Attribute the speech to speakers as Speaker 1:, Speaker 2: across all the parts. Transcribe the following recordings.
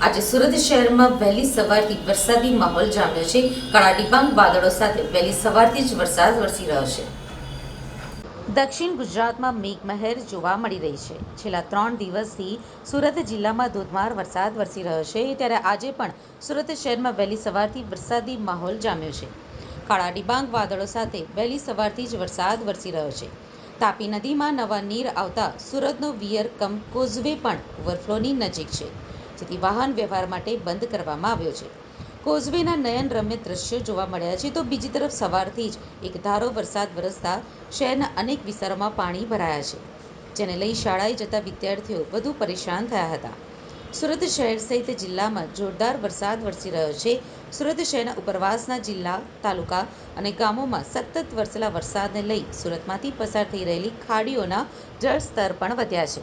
Speaker 1: આજે સુરત શહેરમાં વહેલી સવારથી વરસાદી માહોલ જામ્યો છે। કાળા ડિબાંગ વાદળો સાથે વહેલી સવારથી જ વરસાદ વરસી રહ્યો છે। દક્ષિણ ગુજરાતમાં મેઘમહેર જોવા મળી રહી છે। છેલ્લા 3 દિવસથી સુરત જિલ્લામાં ધોધમાર વરસાદ વરસી રહ્યો છે, ત્યારે આજે પણ સુરત શહેરમાં વહેલી સવારથી વરસાદી માહોલ જામ્યો છે। કાળા ડિબાંગ વાદળો સાથે વહેલી સવારથી જ વરસાદ વરસી રહ્યો છે। તાપી નદીમાં નવા નીર આવતા સુરતનો વિયર કમ કોઝવે પણ ઓવરફ્લોની નજીક છે, જેથી વાહન વ્યવહાર માટે બંધ કરવામાં આવ્યો છે। કોઝવેના નયનરમ્ય દ્રશ્યો જોવા મળ્યા છે, તો બીજી તરફ સવારથી જ એકધારો વરસાદ વરસતા શહેરના અનેક વિસ્તારોમાં પાણી ભરાયા છે, જેને લઈ શાળાએ જતા વિદ્યાર્થીઓ વધુ પરેશાન થયા હતા। સુરત શહેર સહિત જિલ્લામાં જોરદાર વરસાદ વરસી રહ્યો છે। સુરત શહેરના ઉપરવાસના જિલ્લા, તાલુકા અને ગામોમાં સતત વરસેલા વરસાદને લઈ સુરતમાંથી પસાર થઈ રહેલી ખાડીઓના જળસ્તર પણ વધ્યા છે।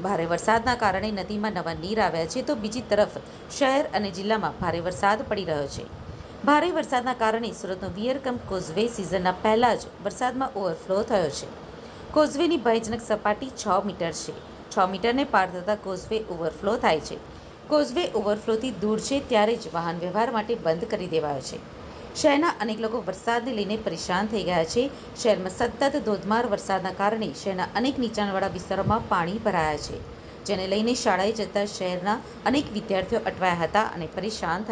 Speaker 1: ભારે વરસાદના કારણે નદીમાં નવા નીર આવ્યા છે, તો બીજી તરફ શહેર અને જિલ્લામાં ભારે વરસાદ પડી રહ્યો છે। ભારે વરસાદના કારણે સુરતનો વિયર કમ કોઝવે સિઝનના પહેલા જ વરસાદમાં ઓવરફ્લો થયો છે। કોઝવેની ભયજનક સપાટી 6 મીટર છે। 6 મીટરને પાર થતાં કોઝવે ઓવરફ્લો થાય છે। કોઝવે ઓવરફ્લોથી દૂર છે, ત્યારે જ વાહન વ્યવહાર માટે બંધ કરી દેવાયો છે। શહેરના અનેક લોકો વરસાદને લઈને પરેશાન થઈ ગયા છે। શહેરમાં સતત ધોધમાર વરસાદના કારણે શહેરના અનેક નીચાણવાળા વિસ્તારોમાં પાણી ભરાયા છે, જેને લઈને શાળાએ જતા શહેરના અનેક વિદ્યાર્થીઓ અટવાયા હતા અને પરેશાન થયા।